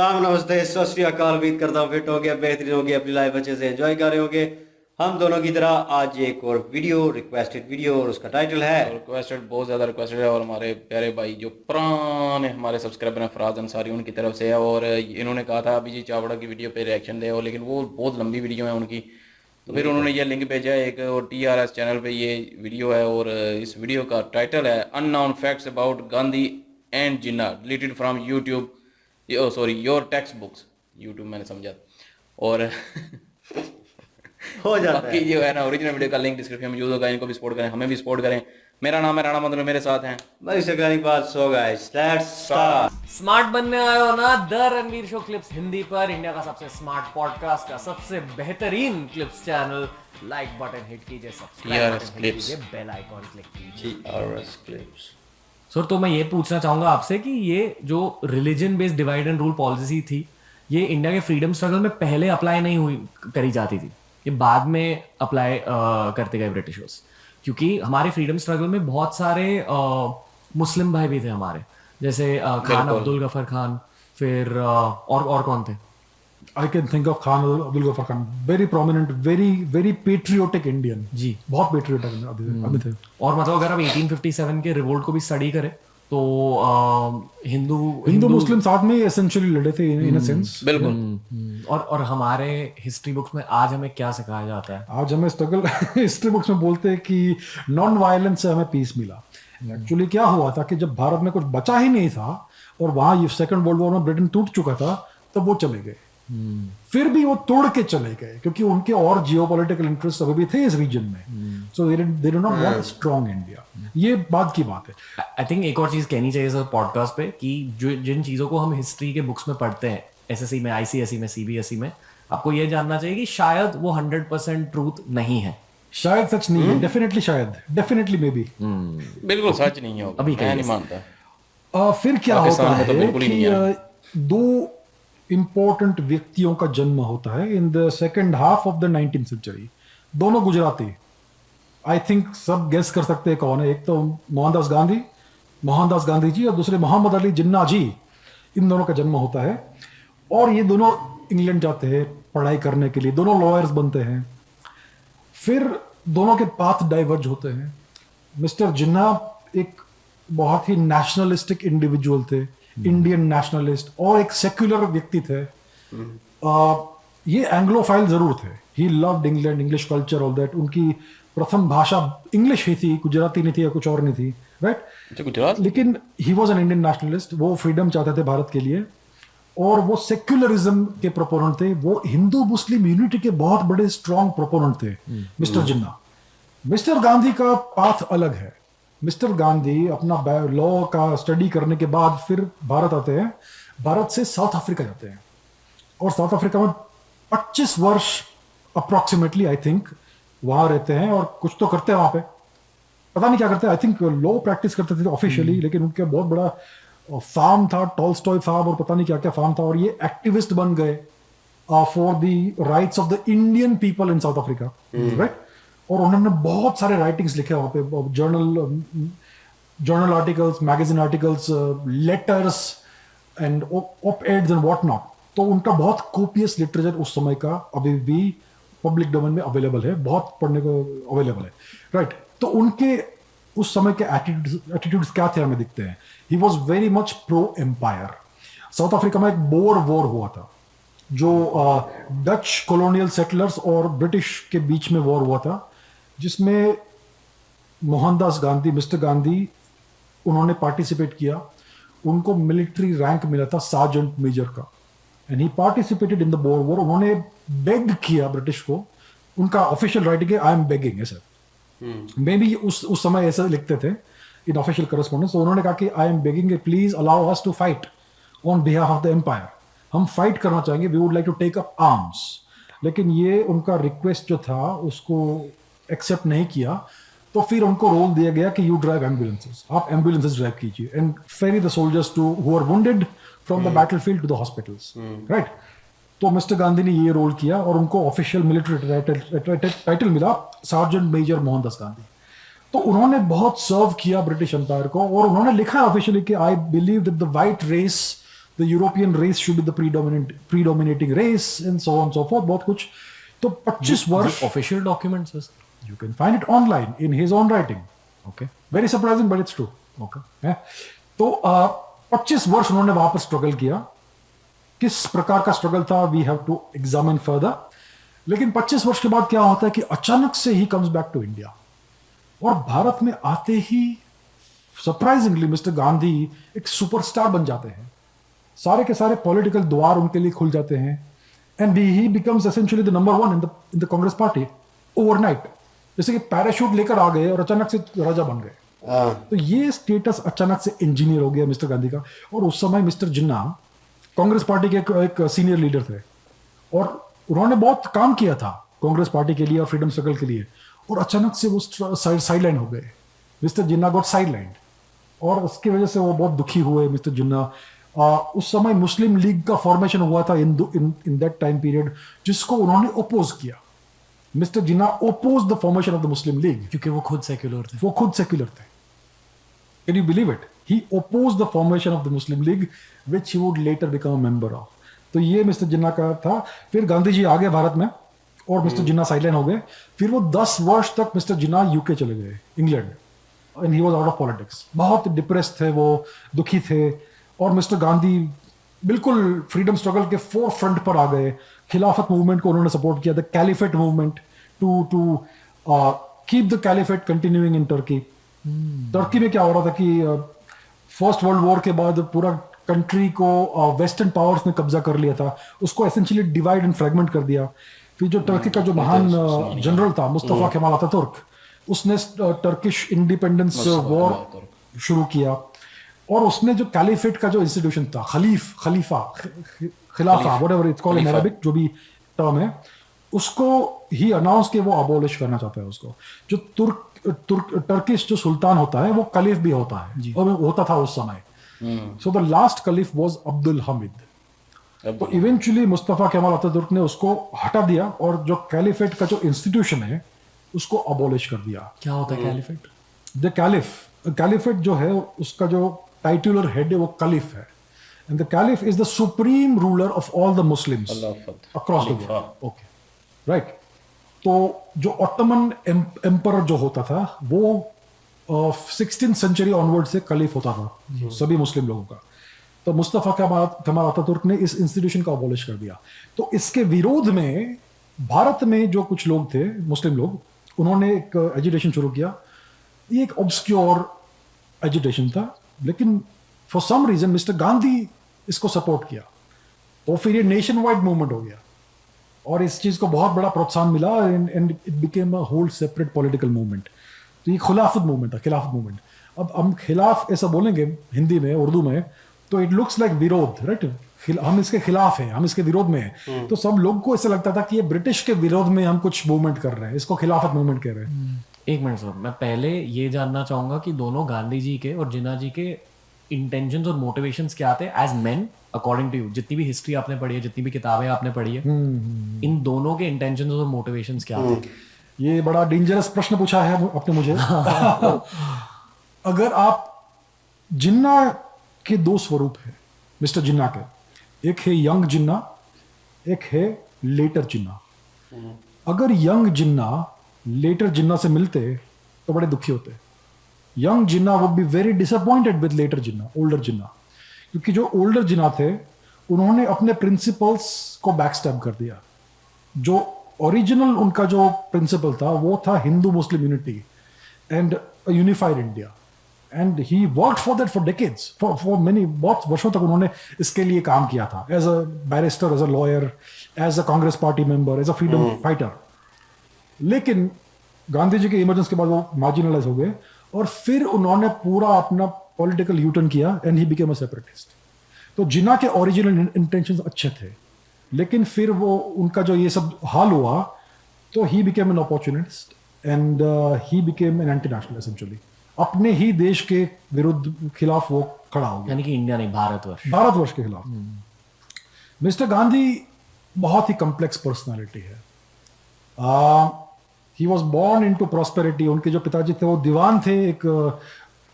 अस्सलाम नमस्ते सत श्री अकाल। उम्मीद करता हूँ फिट हो गया, बेहतरीन हो गया, अपनी लाइफ अच्छे से एंजॉय कर रहे होंगे हम दोनों की तरह। आज एक और वीडियो, रिक्वेस्टेड वीडियो, और उसका टाइटल है और रिक्वेस्टेड, बहुत ज़्यादा रिक्वेस्टेड है। और हमारे प्यारे भाई जो पुराने हमारे सब्सक्राइबर हैं फराज अंसारी, उनकी तरफ से है। और इन्होंने कहा था अभी जी चावड़ा की वीडियो पे रिएक्शन दे, और लेकिन वो बहुत लंबी वीडियो है उनकी, तो फिर उन्होंने ये लिंक भेजा है एक, और TRS चैनल पे ये वीडियो है। और इस वीडियो का टाइटल है unknown facts about Gandhi and Jinnah deleted from YouTube, sorry your text books, YouTube मैंने समझा। और हो जाता बाकी है। जो है ना, ओरिजिनल वीडियो का लिंक डिस्क्रिप्शन में यूज होगा। इनको भी सपोर्ट करें, हमें भी सपोर्ट करें। मेरा नाम है राणा मंदिर, मेरे साथ हैं भाई से करने की बात। So guys let's start. Smart बनने आए हो ना, the Ranveer show clips Hindi पर, इंडिया का सबसे स्मार्ट पॉडकास्ट का सबसे बेहतरीन clips channel. Like button hit कीजिए, subscribe TRS button hit clips। कीजिए, बेल आइकॉन क्लिक कीजिए। TRS clips। सर, तो मैं ये पूछना चाहूंगा आपसे कि ये जो religion based divide and rule policy थी, ये इंडिया के फ्रीडम स्ट्रगल में पहले अप्लाई नहीं हुई करी जाती थी, ये बाद में अप्लाई करते गए ब्रिटिशर्स। क्योंकि हमारे फ्रीडम स्ट्रगल में बहुत सारे मुस्लिम भाई भी थे हमारे, जैसे खान अब्दुल गफर खान, फिर और कौन थे? I can think of Khan Abdul Ghaffar Khan, very prominent, very patriotic Indian. जी, बहुत patriotic आदमी थे। और मतलब अगर आप 1857 के रिवोल्ट को भी स्टडी करें तो हिंदू मुस्लिम साथ में essentially लड़े थे in a sense। बिल्कुल। और हमारे हिस्ट्री बुक्स में आज हमें क्या सिखाया जाता है? आज हमें स्ट्रगल हिस्ट्री बुक्स में बोलते हैं कि नॉन वायलेंस से हमें पीस मिला। एक्चुअली क्या हुआ था कि जब भारत में कुछ बचा ही नहीं था और वहां सेकंड वर्ल्ड वॉर में ब्रिटेन टूट चुका था, तब वो चले गए। फिर भी वो तोड़ के चले गए क्योंकि उनके और जियोपॉलिटिकल इंटरेस्ट अभी भी थे इस रीजन में। So they do not want strong India. ये बात की बात है। आई थिंक एक और चीज कहनी चाहिए सर पॉडकास्ट पे, कि जो जिन चीजों को हम हिस्ट्री के बुक्स में पढ़ते हैं, SSC में, ICSE में, CBSE में, आपको ये जानना चाहिए कि शायद वो 100% ट्रूथ नहीं है। शायद सच नहीं है, डेफिनेटली शायद, डेफिनेटली मे बी। बिल्कुल सच नहीं होगा, अभी मैं नहीं मानता। फिर क्या होता पाकिस्तान में तो है बिल्कुल ही नहीं है। कि दो इंपॉर्टेंट व्यक्तियों का जन्म होता है in the second half of the 19th century. दोनों गुजराती। आई थिंक सब गेस कर सकते हैं कौन है। एक तो मोहनदास गांधी जी, और दूसरे मोहम्मद अली जिन्ना जी। इन दोनों का जन्म होता है और ये दोनों इंग्लैंड जाते हैं पढ़ाई करने के लिए। दोनों लॉयर्स बनते हैं। फिर दोनों के पाथ डाइवर्ज होते हैं। मिस्टर जिन्ना एक बहुत ही नेशनलिस्टिक इंडिविजुअल थे, इंडियन नेशनलिस्ट, और एक सेक्युलर व्यक्ति थे। ये एंग्लोफाइल जरूर थे। He loved England, English culture, all that. उनकी प्रथम भाषा इंग्लिश ही थी, गुजराती नहीं थी या कुछ और नहीं थी, राइट? गुजरात। लेकिन he was an Indian nationalist. वो फ्रीडम चाहते थे भारत के लिए, और वो सेक्युलरिज्म के प्रोपोनेंट थे। वो हिंदू मुस्लिम यूनिटी के बहुत बड़े स्ट्रॉन्ग प्रोपोनेंट थे मिस्टर जिन्ना। मिस्टर गांधी का पाथ अलग है। मिस्टर गांधी अपना लॉ का स्टडी करने के बाद फिर भारत आते हैं। भारत से साउथ अफ्रीका जाते हैं, और साउथ अफ्रीका में 25 वर्ष अप्रोक्सीमेटली आई थिंक वहां रहते हैं, और कुछ तो करते हैं वहां पे। पता नहीं क्या करते हैं। आई थिंक लॉ प्रैक्टिस करते थे ऑफिशियली, लेकिन उनका बहुत बड़ा फार्म था, टॉलस्टॉय फार्म, और पता नहीं क्या क्या फार्म था। और ये एक्टिविस्ट बन गए for the rights of the Indian people in South Africa, right? और उन्होंने बहुत सारे राइटिंग्स लिखे वहाँ पे, journal articles, magazine articles, letters and op eds and what not. तो उनका बहुत कोपियस लिटरेचर उस समय का अभी भी पब्लिक डोमेन में अवेलेबल है, बहुत पढ़ने को अवेलेबल है, राइट? तो उनके उस समय के एटीट्यूड्स क्या थे हमें दिखते हैं। He was very much pro empire. South Africa में एक बोर वॉर हुआ था, जो डच कॉलोनियल सेटलर्स और ब्रिटिश के बीच में वॉर हुआ था, जिसमें मोहनदास गांधी, मिस्टर गांधी, उन्होंने पार्टिसिपेट किया। उनको मिलिट्री रैंक मिला था सार्जेंट मेजर का, and he participated in the bore war. उन्होंने बेग किया ब्रिटिश को। उनका ऑफिशियल राइटिंग है आई एम बेगिंग, ऐसा मे बी उस समय ऐसा लिखते थे इन ऑफिशियल करस्पॉन्डेंस। तो उन्होंने कहा कि I am begging, please allow us to fight on behalf of the empire. हम फाइट करना चाहेंगे, we would like to take up arms. लेकिन ये उनका रिक्वेस्ट जो था उसको एक्सेप्ट नहीं किया। तो फिर उनको रोल दिया गया कि यू ड्राइव एम्बुलेंसेस, आप एम्बुलेंसेस ड्राइव कीजिए and ferry the soldiers to who are wounded from the battlefield to the hospitals, right? तो मिस्टर गांधी ने ये रोल किया और उनको ऑफिशियल मिलिट्री टाइटल मिला, सार्जेंट मेजर मोहनदास गांधी। तो उन्होंने बहुत सर्व किया ब्रिटिश एम्पायर को, और उन्होंने लिखा ऑफिशियली कि I believe that the white race, the European race should be the predominating race and so on so forth, बहुत कुछ. तो 25 वर्ष ऑफिशियल डॉक्यूमेंट्स है. you can find it online in his own writing. Okay. Very surprising, but it's true. Okay. है. तो 25 वर्ष उन्होंने वहां पर स्ट्रगल किया. किस प्रकार का स्ट्रगल था, we have to examine further. लेकिन 25 वर्ष के बाद क्या होता है कि अचानक से he comes back to India, और भारत में आते ही सरप्राइजिंगली मिस्टर गांधी एक सुपरस्टार बन जाते हैं. सारे के सारे पॉलिटिकल द्वार उनके लिए खुल जाते हैं, and he becomes essentially the number one in the Congress party overnight. जैसे कि पैराशूट लेकर आ गए और अचानक से राजा बन गए. तो ये स्टेटस अचानक से इंजीनियर हो गया मिस्टर गांधी का. और उस समय मिस्टर जिन्ना कांग्रेस पार्टी के एक सीनियर लीडर थे, और उन्होंने बहुत काम किया था कांग्रेस पार्टी के लिए और फ्रीडम स्ट्रगल के लिए, और अचानक से वो साइडलाइन हो गए. मिस्टर जिन्ना गॉट साइडलाइंड, और उसकी वजह से वो बहुत दुखी हुए मिस्टर जिन्ना. उस समय मुस्लिम लीग का फॉर्मेशन हुआ था इन दैट टाइम पीरियड, जिसको उन्होंने ओपोज किया. Mister Jinnah oppose the formation of the Muslim league, क्योंकि वो खुद सेक्युलर थे. वो खुद सेक्युलर थे. Can you believe it? He oppose the formation of the Muslim league which he would letter become a member of. तो ये mister जिन्ना का था. फिर गांधी जी आ गए भारत में, और मिस्टर जिन्ना साइडलाइन हो गए. फिर वो 10 वर्ष तक मिस्टर जिन्ना यूके चले गए, England, and he was out of politics. बहुत डिप्रेस थे वो, दुखी थे. और मिस्टर गांधी बिल्कुल फ्रीडम स्ट्रगल के फोर फ्रंट पर आ गए. खिलाफत मूवमेंट को उन्होंने सपोर्ट किया, the caliphate movement, to keep the caliphate continuing in Turkey. Turkey में क्या हो रहा था कि फर्स्ट वर्ल्ड वॉर के बाद पूरा कंट्री को वेस्टर्न पावर्स ने कब्जा कर लिया था. उसको एसेंशियली डिवाइड एंड फ्रेगमेंट कर दिया. फिर जो टर्की का जो महान जनरल था मुस्तफा केमाल अतातुर्क, उसने टर्किश इंडिपेंडेंस वॉर शुरू किया, और उसने जो कैलिफेट का जो इंस्टीट्यूशन था, खिलाफा whatever it's called in Arabic, जो भी टर्म है, उसको ही अनाउंस के वो अबॉलिश करना चाहता है उसको. जो टर्किश जो सुल्तान होता है वो कलीफ भी होता है, और होता था उस समय. So the last caliph was Abdul Hamid. तो इवेंचुअली मुस्तफा केमाल अतातुर्क ने उसको हटा दिया, और जो कैलिफेट का जो इंस्टीट्यूशन है उसको अबॉलिश कर दिया. क्या होता है कैलिफेट? द कैलिफेट जो है उसका जो टाइटुलर हेड है वो कलीफ है. And the caliph is the supreme ruler of all the Muslims across the world. Okay, right. तो जो ऑटोमन एम्परर जो होता था वो 16th सेंचुरी ऑनवर्ड से कलीफ होता था सभी मुस्लिम लोगों का. तो मुस्तफा केमाल अतातुर्क ने इस इंस्टीट्यूशन का अबॉलिश कर दिया. तो इसके विरोध में भारत में जो कुछ लोग थे, मुस्लिम लोग, उन्होंने एक एजिटेशन शुरू किया. ये एक ऑब्सक्योर एजिटेशन था, लेकिन for some reason mister Gandhi इसको सपोर्ट किया. तो फिर ये नेशन वाइड मूवमेंट हो गया, और इस चीज को बहुत बड़ा प्रोत्साहन मिला, and it became a whole separate political movement. तो ये खिलाफत मूवमेंट था, खिलाफत मूवमेंट. अब हम खिलाफ ऐसा बोलेंगे हिंदी में, उर्दू में, तो इट लुक्स लाइक विरोध, राइट. हम इसके खिलाफ हैं, हम इसके विरोध में हैं. तो सब लोग को ऐसा लगता था कि ये ब्रिटिश के विरोध में हम कुछ मूवमेंट कर रहे हैं, इसको खिलाफत मूवमेंट कह रहे हैं. एक मिनट सर, मैं पहले ये जानना चाहूंगा कि दोनों गांधी जी के और जिन्ना जी के इंटेंशंस और मोटिवेशंस क्या थे as men, according to you. जितनी भी हिस्ट्री आपने पढ़ी है, जितनी भी किताबें आपने पढ़ी है, इन दोनों के इंटेंशंस और मोटिवेशंस क्या थे? ये बड़ा डेंजरस प्रश्न पूछा है आपने मुझे. अगर आप जिन्ना के दो स्वरूप है मिस्टर जिन्ना के, एक है यंग जिन्ना, एक है लेटर जिन्ना. अगर यंग जिन्ना लेटर जिन्ना से मिलते तो बड़े दुखी होते. Young Jinnah would be very disappointed with later Jinnah, older Jinnah, क्योंकि जो ओल्डर जिन्ना थे उन्होंने अपने प्रिंसिपल्स को बैकस्टैब कर दिया. जो ओरिजिनल उनका जो प्रिंसिपल था वो था Hindu Muslim unity and unified India, and he work for that for decades, for many, बहुत वर्षों तक उन्होंने इसके लिए काम किया था, as a barrister, as a lawyer, as a Congress party member, as a freedom fighter. लेकिन गांधी जी के इमरजेंस के बाद वो मार्जिनलाइज हो गए, और फिर उन्होंने पूरा अपना पॉलिटिकल यूटर्न किया, and he became a separatist. तो जिन्ना के ओरिजिनल इंटेंशंस अच्छे थे, लेकिन फिर वो उनका जो ये सब हाल हुआ, तो he became an opportunist, and he became an anti national. Essentially अपने ही देश के विरुद्ध खिलाफ वो खड़ा हो गया, यानी कि इंडिया नहीं, भारतवर्ष के खिलाफ. मिस्टर गांधी बहुत ही कॉम्प्लेक्स पर्सनालिटी है. He was born into prosperity. उनके जो पिताजी थे वो दीवान थे एक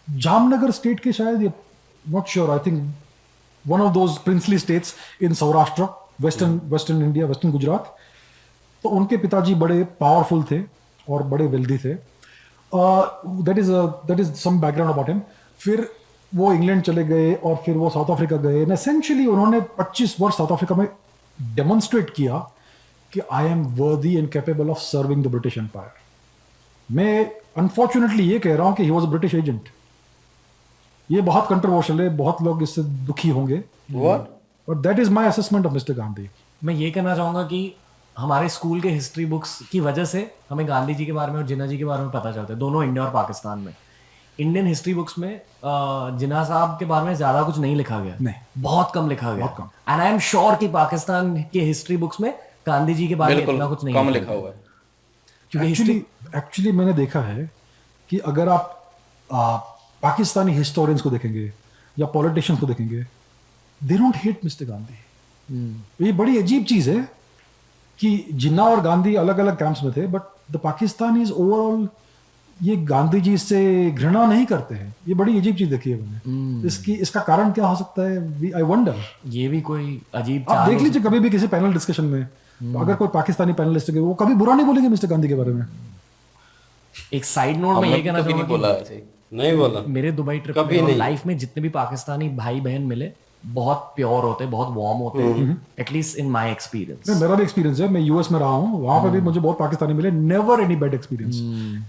जामनगर स्टेट के, शायद, not sure, I think one of those princely states in Saurashtra, western India, western Gujarat. तो उनके पिताजी बड़े पावरफुल थे और बड़े वेल्दी थे. That is some background about him. फिर वो इंग्लैंड चले गए और फिर वो साउथ अफ्रीका गए. एंड एसेंशियली उन्होंने 25 वर्ष साउथ अफ्रीका में डेमोन्स्ट्रेट किया कि I am worthy and capable of serving the British empire. मैं अनफॉर्चुनेटली ये कह रहा हूं कि he was a British agent. ये बहुत कंट्रोवर्शियल है, बहुत लोग इससे दुखी होंगे, What? But that is my assessment of mister Gandhi. मैं ये कहना चाहूंगा कि हमारे स्कूल के हिस्ट्री बुक्स की वजह से हमें गांधी जी के बारे में और जिन्ना जी के बारे में पता चलता है, दोनों इंडिया और पाकिस्तान में. इंडियन हिस्ट्री बुक्स में जिन्ना साहब के बारे में ज्यादा कुछ नहीं लिखा गया, नहीं. बहुत कम लिखा गया. बहुत कम. एंड आई एम श्योर कि पाकिस्तान के हिस्ट्री बुक्स में गांधी जी के बारे में बिल्कुल इतना कुछ नहीं कम लिखा हुआ है. क्योंकि हिस्ट्री एक्चुअली मैंने देखा है कि अगर आप पाकिस्तानी हिस्टोरियंस को देखेंगे या पॉलिटिशियंस को देखेंगे, they don't hate mister Gandhi. ये बड़ी अजीब चीज है कि जिन्ना और गांधी अलग अलग कैंप्स में थे, बट द पाकिस्तानीज ओवरऑल ये गांधी जी से घृणा नहीं करते हैं. ये बड़ी अजीब चीज देखी है मैंने. इसका कारण क्या हो सकता है? I wonder. ये भी कोई अजीब आप चाल देख हो लीजिए कभी भी किसी पैनल डिस्कशन में, अगर कोई पाकिस्तानी पैनलिस्ट है वो कभी बुरा नहीं बोलेंगे मिस्टर गांधी के बारे में. एक साइड नोट में हमने ये कहना कभी नहीं चाहूंगा बोला कि ऐसे. नहीं बोला. मेरे दुबई ट्रिप कभी में नहीं. लाइफ में जितने भी पाकिस्तानी भाई बहन मिले, बहुत प्योर होते हैं, बहुत वार्म होते हैं, एटलीस्ट इन माय एक्सपीरियंस. मेरा भी एक्सपीरियंस है. मैं यूएस में रहा हूँ, वहां पर भी मुझे बहुत पाकिस्तानी मिले. Never any bad experience.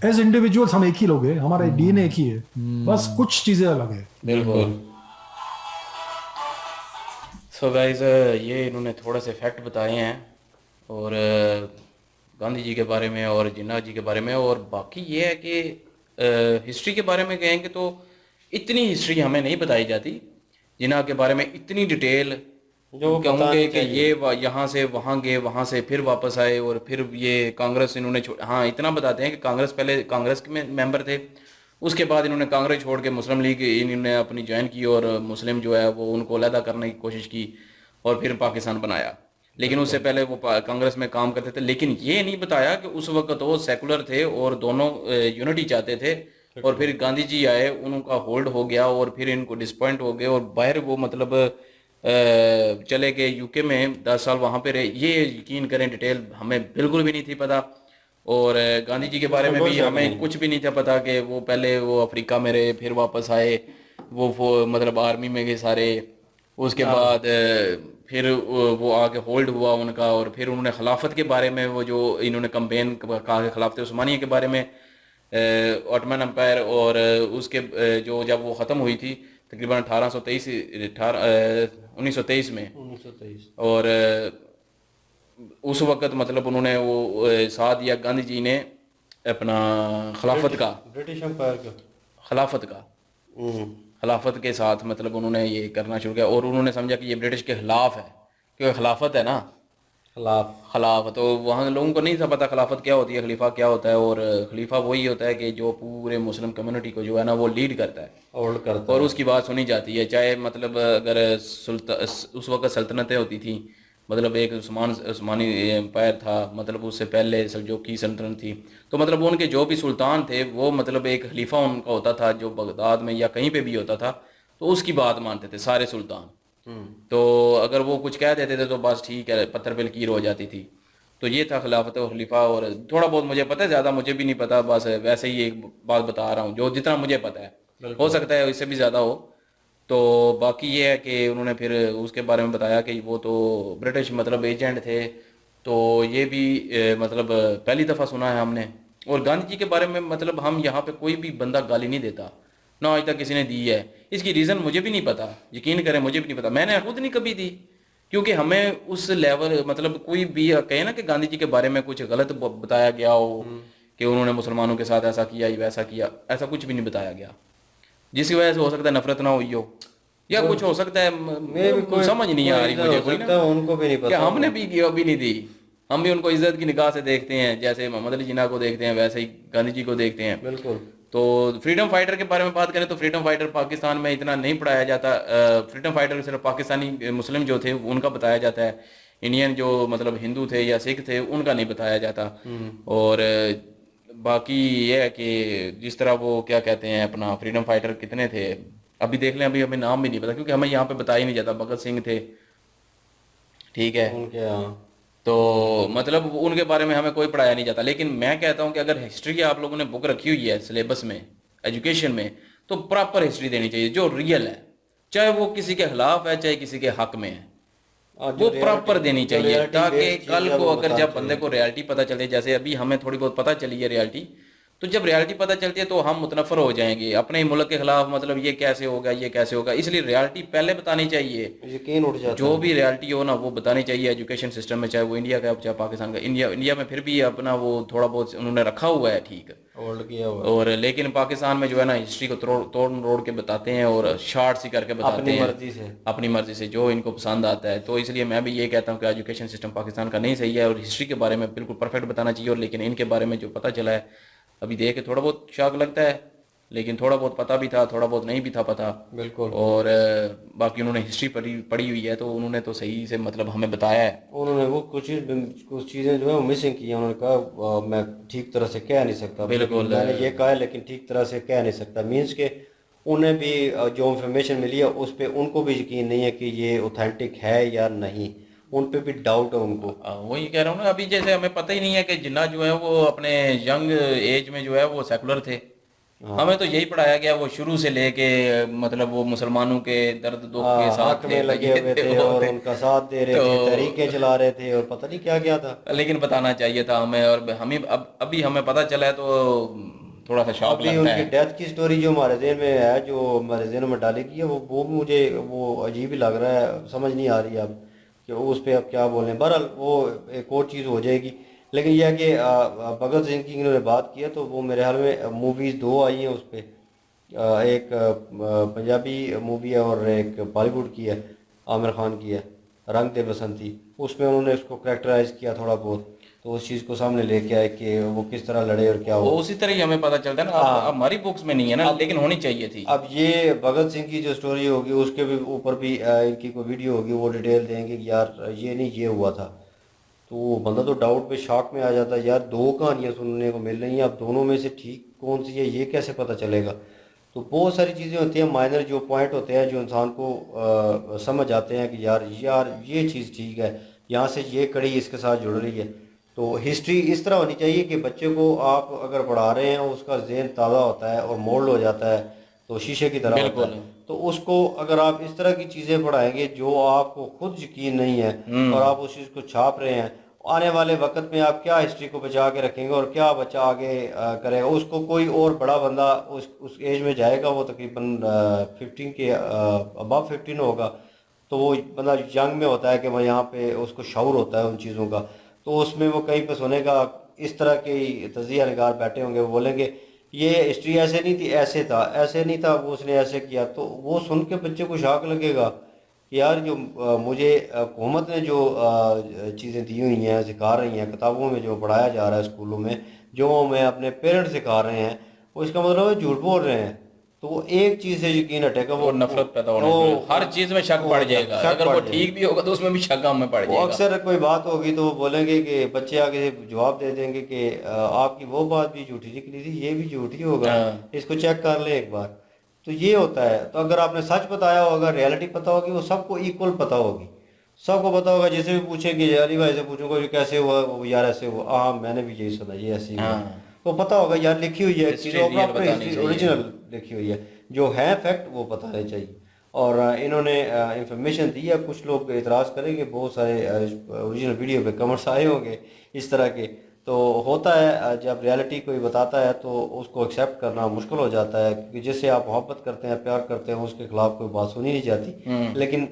As individuals हम एक ही लोग हैं, हमारा डीएनए एक ही है, बस कुछ चीजें अलग है. बिल्कुल. सो गाइस, ये इन्होंने थोड़े से फैक्ट बताए हैं और गांधी जी के बारे में और जिन्ना जी के बारे में. और बाकी ये है कि हिस्ट्री के बारे में कहेंगे तो इतनी हिस्ट्री हमें नहीं बताई जाती. जिन्ना के बारे में इतनी डिटेल जो कहूँगे कि ये यहाँ से वहाँ गए, वहाँ से फिर वापस आए और फिर ये कांग्रेस इन्होंने हाँ इतना बताते हैं कि कांग्रेस पहले कांग्रेस के मेंबर थे, उसके बाद इन्होंने कांग्रेस छोड़ के मुस्लिम लीग इन्होंने अपनी ज्वाइन की और मुस्लिम जो है वो उनको अलहदा करने की कोशिश की और फिर पाकिस्तान बनाया. लेकिन उससे पहले वो कांग्रेस में काम करते थे. लेकिन ये नहीं बताया कि उस वक्त वो सेकुलर थे और दोनों यूनिटी चाहते थे और फिर गांधी जी आए, उनका होल्ड हो गया और फिर इनको डिसपॉइंट हो गए और बाहर वो मतलब चले गए यूके में 10 साल वहाँ पे रहे. ये यकीन करें डिटेल हमें बिल्कुल भी नहीं थी पता. और गांधी जी के बारे में भी हमें कुछ भी नहीं था पता कि वो पहले वो अफ्रीका में रहे, फिर वापस आए, वो मतलब आर्मी में गए सारे. उसके बाद फिर वो आके होल्ड हुआ उनका और फिर उन्होंने खिलाफत के बारे में वो जो इन्होंने कंपेन कहा कि खिलाफत उस्मानिया के बारे में, ऑटोमन एम्पायर, और उसके जो जब वो ख़त्म हुई थी तकरीबन 1923 में. 1923. और उस वक्त मतलब उन्होंने वो साथ दिया गांधी जी ने अपना खिलाफत का, ब्रिटिश एम्पायर का. खिलाफत के साथ मतलब उन्होंने ये करना शुरू किया और उन्होंने समझा कि ये ब्रिटिश के खिलाफ है, क्योंकि खिलाफत है ना, खिलाफ. तो वहाँ लोगों को नहीं था पता खिलाफत क्या होती है, खलीफा क्या होता है. और खलीफा वही होता है कि जो पूरे मुस्लिम कम्युनिटी को जो है ना वो लीड करता है होल्ड करता और उसकी बात सुनी जाती है. चाहे मतलब अगर उस वक्त सल्तनतें होती थी, मतलब एक उस्मानी एम्पायर था, मतलब उससे पहले सल्जूकी सल्तनत थी, तो मतलब उनके जो भी सुल्तान थे वो मतलब एक खलीफा उनका होता था जो बगदाद में या कहीं पे भी होता था, तो उसकी बात मानते थे सारे सुल्तान. तो अगर वो कुछ कह देते थे तो बस ठीक है, पत्थर पे लकीर हो जाती थी. तो ये था खिलाफत और खलीफा. और थोड़ा बहुत मुझे पता है, ज़्यादा मुझे भी नहीं पता, बस वैसे ही एक बात बता रहा हूँ जो जितना मुझे पता है. हो सकता है इससे भी ज़्यादा हो. तो बाकी ये है कि उन्होंने फिर उसके बारे में बताया कि वो तो ब्रिटिश मतलब एजेंट थे. तो ये भी मतलब पहली दफ़ा सुना है हमने. और गांधी जी के बारे में मतलब हम यहाँ पे कोई भी बंदा गाली नहीं देता, ना आज तक किसी ने दी है. इसकी रीज़न मुझे भी नहीं पता, यकीन करें मुझे भी नहीं पता, मैंने खुद नहीं कभी दी. क्योंकि हमें उस लेवल मतलब कोई भी कहे ना कि गांधी जी के बारे में कुछ गलत बताया गया हो कि उन्होंने मुसलमानों के साथ ऐसा किया या वैसा किया, ऐसा कुछ भी नहीं बताया गया. जिसकी वजह से हो सकता है नफरत ना हुई हो या कुछ हो सकता है, कोई समझ नहीं आ रही मुझे कोई ना. उनको भी नहीं पता. हमने भी कभी नहीं दी, हम भी उनको इज्जत की निगाह से देखते हैं, जैसे मोहम्मद अली जिन्ना को देखते हैं वैसे ही गांधी जी को देखते हैं. बिल्कुल. तो फ्रीडम फाइटर के बारे में बात करें तो फ्रीडम फाइटर पाकिस्तान में इतना नहीं पढ़ाया जाता. फ्रीडम फाइटर सिर्फ पाकिस्तानी मुस्लिम जो थे उनका बताया जाता है, इंडियन जो मतलब हिंदू थे या सिख थे उनका नहीं बताया जाता. और बाकी ये है कि जिस तरह वो क्या कहते हैं अपना फ्रीडम फाइटर कितने थे, अभी देख लें, अभी हमें नाम भी नहीं पता, क्योंकि हमें यहाँ पे बताया ही नहीं जाता। भगत सिंह थे, ठीक है, उनके यहाँ तो मतलब उनके बारे में हमें कोई पढ़ाया नहीं जाता। लेकिन मैं कहता हूँ कि अगर हिस्ट्री की आप लोगों ने बुक रखी हुई है सिलेबस में, एजुकेशन में, तो प्रॉपर हिस्ट्री देनी चाहिए जो रियल है, चाहे वो किसी के खिलाफ है चाहे किसी के हक में है, वो प्रॉपर देनी चाहिए, ताकि कल को अगर जब बंदे को रियलिटी पता चले, जैसे अभी हमें थोड़ी बहुत पता चली है रियलिटी, तो जब रियलिटी पता चलती है तो हम मुतनफर हो जाएंगे अपने ही मुल्क के खिलाफ, मतलब ये कैसे होगा ये कैसे होगा। इसलिए रियलिटी पहले बतानी चाहिए, यकीन उठ जाता जो भी रियलिटी हो ना वो बतानी चाहिए एजुकेशन सिस्टम में, चाहे वो इंडिया का चाहे पाकिस्तान का। इंडिया में फिर भी अपना वो थोड़ा बहुत उन्होंने रखा हुआ है, ठीक है, होल्ड किया हुआ और लेकिन पाकिस्तान में जो है ना हिस्ट्री को तोड़ मरोड़ के बताते हैं और शॉर्ट सी करके बताते अपनी हैं मर्जी से। अपनी मर्जी से जो इनको पसंद आता है। तो इसलिए मैं भी ये कहता हूँ कि एजुकेशन सिस्टम पाकिस्तान का नहीं सही है, और हिस्ट्री के बारे में बिल्कुल परफेक्ट बताना चाहिए। और लेकिन इनके बारे में जो पता चला है अभी देख के थोड़ा बहुत शौक लगता है, लेकिन थोड़ा बहुत पता भी था, थोड़ा बहुत नहीं भी था पता। बिल्कुल। और बाकी उन्होंने हिस्ट्री पढ़ी हुई है, तो उन्होंने तो सही से मतलब हमें बताया है। उन्होंने वो कुछ चीज़ें जो है वो मिसिंग की हैं। उन्होंने कहा मैं ठीक तरह से कह नहीं सकता, बिल्कुल। मैंने ये कहा है लेकिन ठीक तरह से कह नहीं सकता, मीन्स के उन्हें भी जो इंफॉर्मेशन मिली है उस पर उनको भी यकीन नहीं है कि ये ऑथेंटिक है या नहीं, उन पे भी डाउट है उनको। वही कह रहा हूँ ना, अभी जैसे हमें पता ही नहीं है कि जिन्ना जो है वो अपने यंग एज में जो है वो सेकुलर थे। हमें तो यही पढ़ाया गया, वो शुरू से लेके मतलब वो मुसलमानों के दर्द दुख के साथ हक में लगे हुए थे और उनका साथ दे रहे थे, तरीके चला रहे थे और पता नहीं क्या क्या था। लेकिन बताना चाहिए था हमें, और हमें अभी हमें पता चला है तो थोड़ा सा शौक अभी लगता उनकी है। डेथ की स्टोरी जो हमारे जहन में है, जो हमारे जहन में डाली गई है, वो मुझे वो अजीब ही लग रहा है, समझ नहीं आ रही अब कि उस पर अब क्या बोलें। बहरहाल वो एक और चीज़ हो जाएगी। लेकिन यह है कि भगत सिंह की इन्होंने बात की है तो वो मेरे ख्याल में मूवीज़ दो आई हैं उस पर, एक पंजाबी मूवी है और एक बॉलीवुड की है, आमिर खान की है, रंग दे बसंती। उसमें उन्होंने उसको करेक्टराइज किया थोड़ा बहुत, तो उस चीज़ को सामने लेके आए कि वो किस तरह लड़े और क्या वो हुआ। उसी तरह ही हमें पता चलता है ना। अब हमारी बुक्स में नहीं है ना, लेकिन होनी चाहिए थी। अब ये भगत सिंह की जो स्टोरी होगी उसके भी ऊपर भी इनकी कोई वीडियो होगी, वो डिटेल देंगे कि यार ये नहीं ये हुआ था, तो बंदा तो डाउट पे शॉक में आ जाता है, यार दो कहानियाँ सुनने को मिल रही हैं, अब दोनों में से ठीक कौन सी है ये कैसे पता चलेगा। तो बहुत सारी चीज़ें होती हैं, माइनर जो पॉइंट होते हैं जो इंसान को समझ आते हैं कि यार ये चीज़ ठीक है, यहाँ से ये कड़ी इसके साथ जुड़ रही है। तो हिस्ट्री इस तरह होनी चाहिए कि बच्चे को आप अगर पढ़ा रहे हैं उसका जहन ताज़ा होता है और मोल्ड हो जाता है, तो शीशे की तरह होता है। तो उसको अगर आप इस तरह की चीज़ें पढ़ाएंगे जो आपको खुद यकीन नहीं है और आप उस चीज़ को छाप रहे हैं, आने वाले वक्त में आप क्या हिस्ट्री को बचा के रखेंगे और क्या बच्चा आगे करेगा। उसको कोई और बड़ा बंदा उस एज में जाएगा, वो तकरीबन 15 के अबव 15 होगा, तो वो बंदा यंग में होता है कि वह यहाँ पे उसको शऊर होता है उन चीज़ों का, तो उसमें वो कहीं पे सुनेगा इस तरह के तजिया निगार बैठे होंगे, वो बोलेंगे ये हिस्ट्री ऐसे नहीं थी, ऐसे था, ऐसे नहीं था, वो उसने ऐसे किया। तो वो सुन के बच्चे को शौक लगेगा कि यार जो मुझे हुकूमत ने जो चीज़ें दी हुई हैं, सिखा रही हैं, किताबों में जो पढ़ाया जा रहा है, स्कूलों में जो मैं अपने पेरेंट्स सिखा रहे हैं, वो इसका मतलब है झूठ बोल रहे हैं। तो वो एक चीज़ से यकीन हटेगा, वो नफरत पैदा होने लगी, हर चीज में शक पड़ जाएगा। अगर वो ठीक भी होगा तो उसमें भी शक हमें पड़ वो जाएगा। अक्सर कोई बात होगी तो वो बोलेंगे कि बच्चे आगे जवाब दे देंगे कि आपकी वो बात भी झूठी निकली थी, ये भी झूठी होगा, इसको चेक कर ले एक बार। तो ये होता है। तो अगर आपने सच बताया होगा, रियलिटी पता होगी, वो सबको इक्वल पता होगी, सबको पता होगा। जैसे भी पूछेंगे अली भाई से पूछूंगा ये कैसे हुआ, वो यार ऐसे हुआ, हाँ मैंने भी यही सुना, ये ऐसे ही हुआ। तो पता होगा यार लिखी हुई है चीज़, ओरिजिनल लिखी हुई है, जो है फैक्ट वो बताने चाहिए। और इन्होंने इंफॉर्मेशन दी है। कुछ लोग एतराज़ करेंगे, बहुत सारे ओरिजिनल वीडियो पे कमेंट्स आए होंगे इस तरह के। तो होता है जब रियलिटी कोई बताता है तो उसको एक्सेप्ट करना मुश्किल हो जाता है, क्योंकि जिससे आप मोहब्बत करते हैं, प्यार करते हैं, उसके खिलाफ कोई बात सुनी नहीं जाती। लेकिन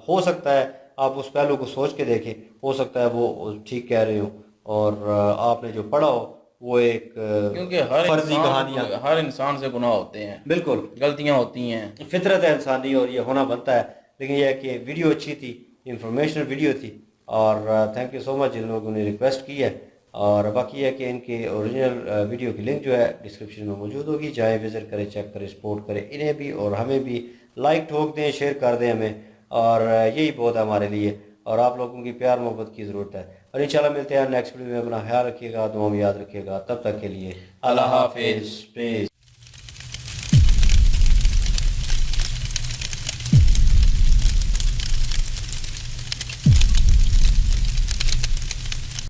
हो सकता है आप उस पहलू को सोच के देखें, हो सकता है वो ठीक कह रहे हो और आपने जो पढ़ा हो वो एक क्योंकि फर्जी कहानियाँ, हर इंसान से गुनाह होते हैं, बिल्कुल गलतियां होती हैं, फितरत है इंसानी और ये होना बनता है। लेकिन यह है कि वीडियो अच्छी थी, इंफॉर्मेशनल वीडियो थी, और थैंक यू सो मच जिन लोगों ने रिक्वेस्ट की है। और बाकी है कि इनके ओरिजिनल वीडियो की लिंक जो है डिस्क्रिप्शन में मौजूद होगी, जाएँ विज़िट करें, चेक करें, सपोर्ट करें इन्हें भी और हमें भी। लाइक ठोक दें, शेयर कर दें हमें, और यही बहुत है हमारे लिए, और आप लोगों की प्यार मोहब्बत की ज़रूरत है। और इंशाल्लाह मिलते हैं नेक्स्ट वीडियो में। अपना ख्याल रखिएगा, दुआ में याद रखिएगा। तब तक के लिए अल्लाह हाफिज़।